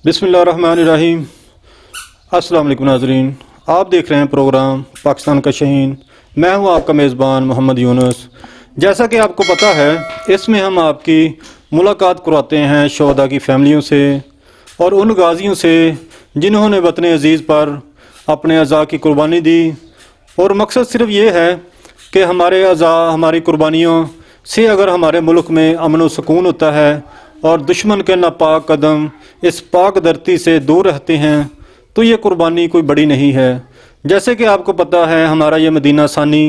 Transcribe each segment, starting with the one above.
बिस्मिल्लाहिर्रहमानिर्रहीम। अस्सलाम वालेकुम नाज़रीन, आप देख रहे हैं प्रोग्राम पाकिस्तान का शहीन। मैं हूं आपका मेज़बान मोहम्मद यूनुस। जैसा कि आपको पता है, इसमें हम आपकी मुलाकात करवाते हैं शोहदा की फैमिलियों से और उन गाजियों से जिन्होंने वतन अज़ीज़ पर अपने अज़ा की कुर्बानी दी। और मकसद सिर्फ ये है कि हमारे अज़ा, हमारी कुर्बानियों से अगर हमारे मुल्क में अमन व सुकून होता है और दुश्मन के नापाक कदम इस पाक धरती से दूर रहते हैं तो ये कुर्बानी कोई बड़ी नहीं है। जैसे कि आपको पता है, हमारा ये मदीना सानी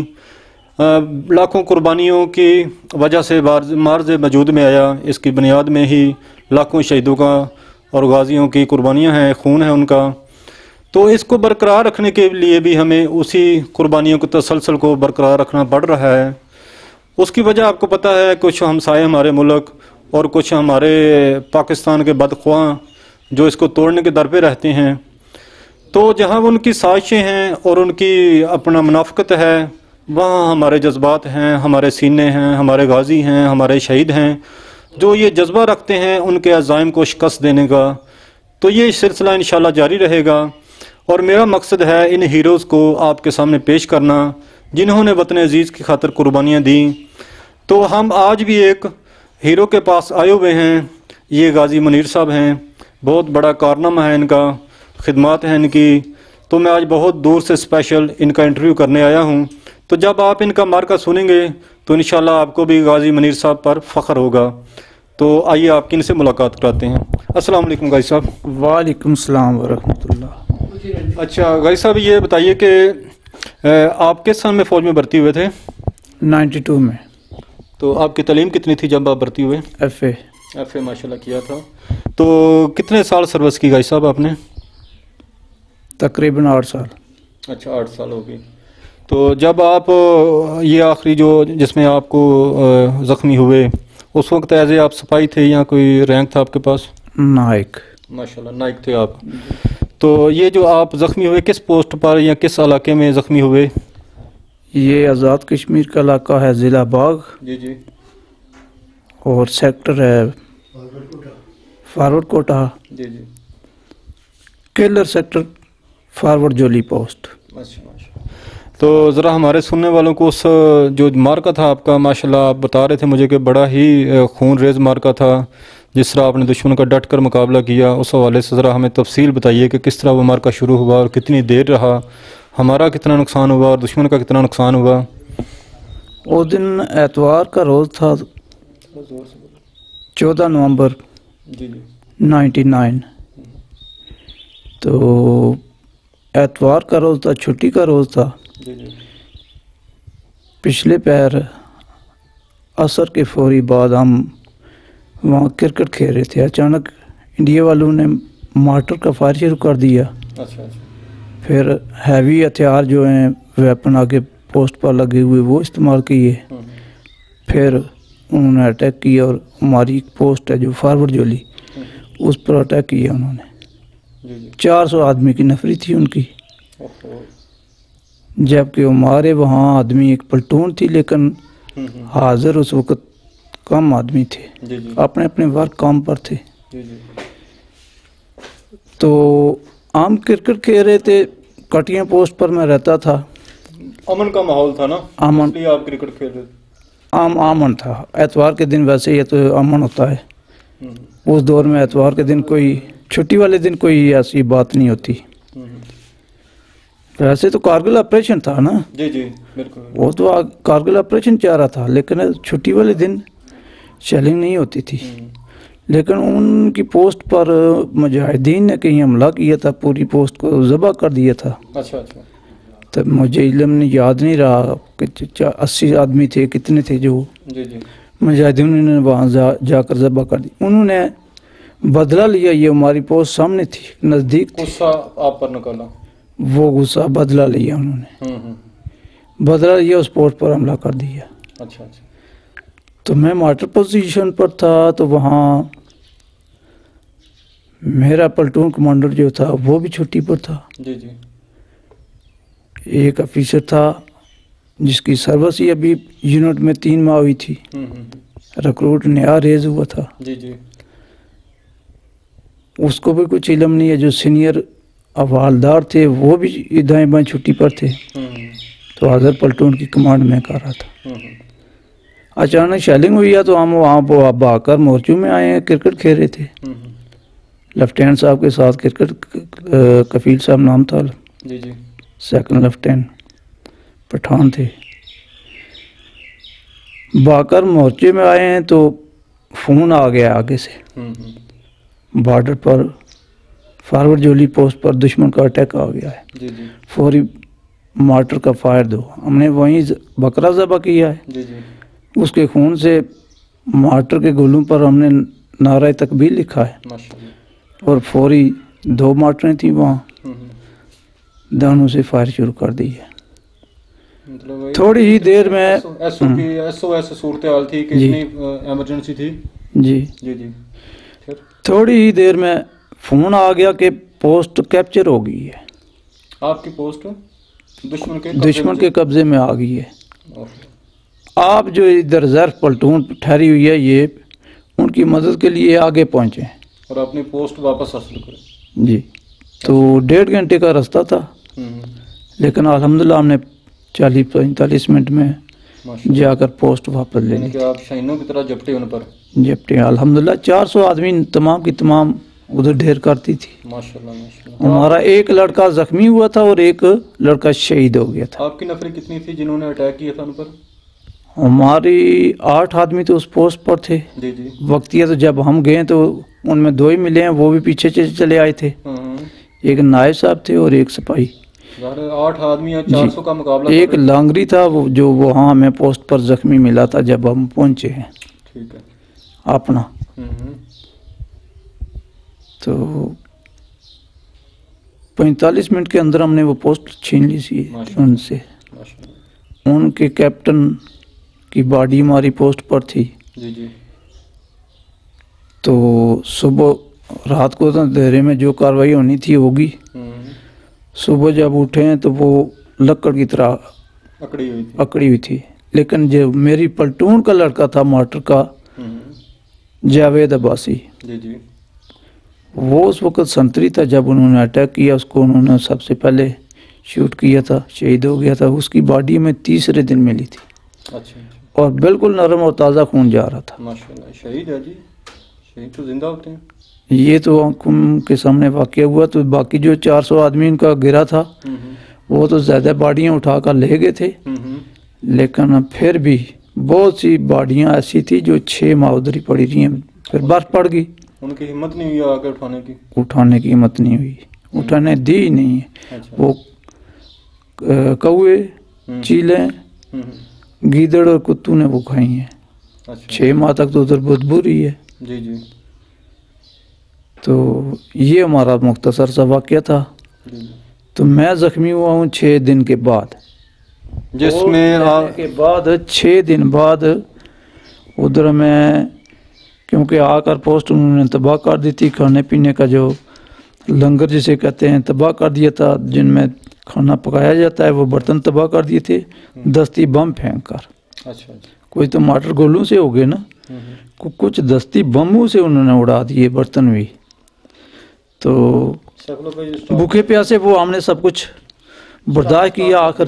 लाखों कुर्बानियों की वजह से मार्ज मौजूद में आया। इसकी बुनियाद में ही लाखों शहीदों का और गाजियों की कुर्बानियाँ हैं, खून है उनका। तो इसको बरकरार रखने के लिए भी हमें उसी कुर्बानियों के तसलसल को बरकरार रखना पड़ रहा है। उसकी वजह आपको पता है, कुछ हमसाए हमारे मुल्क और कुछ हमारे पाकिस्तान के बदख्वाह जो इसको तोड़ने के दर पे रहते हैं। तो जहाँ उनकी साजिशें हैं और उनकी अपना मुनाफ़कत है, वहाँ हमारे जज्बात हैं, हमारे सीने हैं, हमारे गाजी हैं, हमारे शहीद हैं जो ये जज्बा रखते हैं उनके अज़ाइम को शिकस्त देने का। तो ये सिलसिला इंशाल्लाह जारी रहेगा और मेरा मकसद है इन हीरोज़ को आपके सामने पेश करना जिन्होंने वतन अज़ीज़ की खातिर कुर्बानियाँ दी। तो हम आज भी एक हीरो के पास आए हुए हैं। ये गाजी मुनीर साहब हैं। बहुत बड़ा कारनामा है इनका, खिदमात हैं इनकी। तो मैं आज बहुत दूर से स्पेशल इनका इंटरव्यू करने आया हूँ। तो जब आप इनका मार्का सुनेंगे तो इंशाल्लाह आपको भी गाजी मुनीर साहब पर फ़ख्र होगा। तो आइए आपकी इनसे मुलाकात कराते हैं। अस्सलाम वालेकुम गाजी साहब। वालेकुम सलाम वरहमतुल्लाह। अच्छा गाजी साहब, ये बताइए कि आप किस सन में फ़ौज में भर्ती हुए थे? 92 में। तो आपकी तालीम कितनी थी जब आप भर्ती हुए? एफ ए माशाल्लाह किया था। तो कितने साल सर्विस की गाजी साहब आपने? तकरीबन 8 साल। अच्छा, 8 साल हो गई। तो जब आप ये आखिरी जो जिसमें आपको ज़ख्मी हुए, उस वक्त एज ए आप सिपाही थे या कोई रैंक था आपके पास? नाइक। माशाल्लाह, नाइक थे आप। तो ये जो आप ज़ख्मी हुए, किस पोस्ट पर या किस इलाके में ज़ख्मी हुए? ये आज़ाद कश्मीर का इलाका है, ज़िला बाग। जी जी। और सेक्टर है फॉरवर्ड कोटा। जी जी। केलर सेक्टर, फॉरवर्ड जोली पोस्ट। अच्छा। तो ज़रा हमारे सुनने वालों को उस जो मार्का था आपका, माशाल्लाह आप बता रहे थे मुझे कि बड़ा ही खून रेज़ मार्का था, जिस तरह आपने दुश्मन का डट कर मुकाबला किया, उस हवाले से ज़रा हमें तफसील बताइए कि किस तरह वो मार्का शुरू हुआ और कितनी देर रहा, हमारा कितना नुकसान हुआ और दुश्मन का कितना नुकसान हुआ। वो दिन एतवार का रोज़ था, 14 नवंबर 99। तो एतवार का रोज़ था, छुट्टी का रोज़ था। पिछले पैर असर के फौरी बाद हम वहाँ क्रिकेट खेल रहे थे। अचानक इंडिया वालों ने मार्टर का फायर शुरू कर दिया। अच्छा। फिर हैवी हथियार जो हैं, वेपन आगे पोस्ट पर लगे हुए, वो इस्तेमाल किए। फिर उन्होंने अटैक किया और हमारी पोस्ट है जो फॉरवर्ड जोली, उस पर अटैक किया उन्होंने। 400 आदमी की नफरी थी उनकी, जबकि हमारे वहाँ आदमी एक प्लेटून थी, लेकिन हाजिर उस वक्त कम आदमी थे, अपने अपने वर्क काम पर थे। तो हम क्रिकेट खेल रहे थे, कटिया पोस्ट पर मैं रहता था। अमन का माहौल था ना, अमन। इसलिए आप क्रिकेट खेल रहे थे? अमन था। एतवार के दिन वैसे ये तो अमन होता है। उस दौर में एतवार के दिन कोई छुट्टी वाले दिन कोई ऐसी बात नहीं होती। वैसे तो कारगिल ऑपरेशन था ना। जी जी बिल्कुल। वो तो कारगिल ऑपरेशन चाह रहा था, लेकिन छुट्टी वाले दिन शेलिंग नहीं होती थी। लेकिन उनकी पोस्ट पर मुजाहिदीन ने कहीं हमला किया था, पूरी पोस्ट को ज़बह कर दिया था। अच्छा। तो मुझे इल्म नहीं, याद नहीं रहा कि 80 आदमी थे, कितने थे जो मुजाहिदीन ने वहाँ जाकर ज़बह कर दी। उन्होंने बदला लिया। ये हमारी पोस्ट सामने थी, नज़दीक थी। गुस्सा आप पर निकाला? वो गुस्सा बदला लिया उन्होंने। बदला लिया, उस पोस्ट पर हमला कर दिया। अच्छा। तो मैं मार्टर पोजीशन पर था, तो वहाँ मेरा प्लेटून कमांडर जो था वो भी छुट्टी पर था। जी। एक ऑफिसर था जिसकी सर्विस ही अभी यूनिट में 3 माह हुई थी। रिक्रूट नया रेज हुआ था। जी। اس کو بھی کچھ علم نہیں ہے. جو سینئر حوالدار تھے وہ بھی دائیں بائیں چھٹی پر تھے. تو حاضر پلٹون کی کمانڈ میں کر رہا تھا. اچانک شیلنگ ہوئی ہے تو ہم وہاں بھاگ کر مورچوں میں آئے ہیں. کرکٹ کھیل رہے تھے لیفٹیننٹ صاحب کے ساتھ. کرکٹ کفیل صاحب نام تھا, سیکنڈ لیفٹیننٹ پٹھان تھے. بھاگ کر مورچے میں آئے ہیں تو فون آ گیا آگے سے. بارڈر پر فارورڈ جولی پوسٹ پر دشمن کا اٹیک آ گیا ہے. فوری مارٹر کا فائر دو. ہم نے وہیں بکرا ذبح کیا ہے. اس کے خون سے مارٹر کے گولوں پر ہم نے نعرہ تکبیر لکھا ہے اور فوری 2 مارٹریں تھیں وہاں, دانوں سے فائر شروع کر دی ہے. تھوڑی ہی دیر میں صورتحال تھی کہ ایمرجنسی تھی. جی تھوڑی ہی دیر میں فون آ گیا کہ پوسٹ کیپچر ہو گئی ہے. آپ کی پوسٹ دشمن کے قبضے میں آ گئی ہے. آپ جو ادھر ریزرو پلٹون ٹھہری ہوئی ہے یہ ان کی مدد کے لیے آگے پہنچے اور اپنی پوسٹ واپس حاصل کریں. جی تو 1.5 گھنٹے کا راستہ تھا لیکن الحمدللہ ہم نے 40-45 منٹ میں جا کر پوسٹ واپس لے لی. آپ شہینوں کی طرح جپٹے ان پر جپٹے. الحمدللہ 400 آدمی تمام کی تمام ادھر ڈھیر کرتی تھی. ہمارا ایک لڑکا زخمی ہوا تھا اور ایک لڑکا شہید ہو گیا تھا. آپ کی نفری کتنی تھی جنہوں نے اٹیک کیا تھا ان پر؟ ہماری 8 آدمی تو اس پوسٹ پر تھے. وقتیہ تو جب ہم گئے تو ان میں 2 ہی ملے ہیں, وہ بھی پیچھے چلے آئے تھے. ایک نائب صاحب تھے اور ایک سپاہی. 8 آدمی 400 کا مقابلہ. ایک لانگری تھا وہ جو وہاں ہمیں پوسٹ پر زخمی ملا تھا جب ہم پہنچے ہیں. ٹھیک ہے. اپنا تو 45 منٹ کے اندر ہم نے وہ پوسٹ چھین لی سی ان سے. ان کے کیپٹن کی باڈی ہماری پوسٹ پر تھی. تو صبح رات کو تو اندھیرے میں جو کاروائی ہونی تھی ہوگی. صبح جب اٹھے ہیں تو وہ لکڑ کی طرح اکڑی ہوئی تھی. لیکن جو میری پلٹون کا لڑکا تھا مارٹر کا جاوید عباسی, وہ اس وقت سنتری تھا جب انہوں نے اٹیک کیا. اس کو انہوں نے سب سے پہلے شوٹ کیا تھا, شہید ہو گیا تھا. اس کی باڈی میں تیسرے دن ملی تھی اور بالکل نرم اور تازہ خون جا رہا تھا. شہید ہے جی, شہید تو زندہ ہوتے ہیں. یہ تو آنکھوں کے سامنے واقعہ ہوا. تو باقی جو 400 آدمی ان کا گرا تھا وہ تو زیادہ باڈیاں اٹھا کر لے گئے تھے, لیکن پھر بھی بہت سی باڈیاں ایسی تھی جو 6 ماہ ادھر ہی پڑی رہی ہیں. پھر برف پڑ گئی, ان کی ہمت نہیں ہوئی آگے اٹھانے کی ہمت نہیں ہوئی, اٹھانے دی ہی نہیں ہے. وہ کوے, چیلیں, گیدڑ اور کتوں نے وہ کھائی ہیں. 6 ماہ تک تو ادھر بدبو رہی ہے. تو یہ ہمارا مختصر سا واقعہ تھا. تو میں زخمی ہوا ہوں 6 دن کے بعد, جس میں 6 دن بعد ادھر میں, کیونکہ آ کر پوسٹ انہوں نے تباہ کر دی تھی. کھانے پینے کا جو لنگر جسے کہتے ہیں تباہ کر دیا تھا. جن میں کھانا پکایا جاتا ہے وہ برتن تباہ کر دیے تھے دستی بم پھینک کر. کوئی تو مارٹر گولوں سے ہو گئے نا, کچھ دستی بموں سے انہوں نے اڑا دیے برتن بھی. تو بھوکے پیاسے وہ ہم نے سب کچھ برداشت کیا. آخر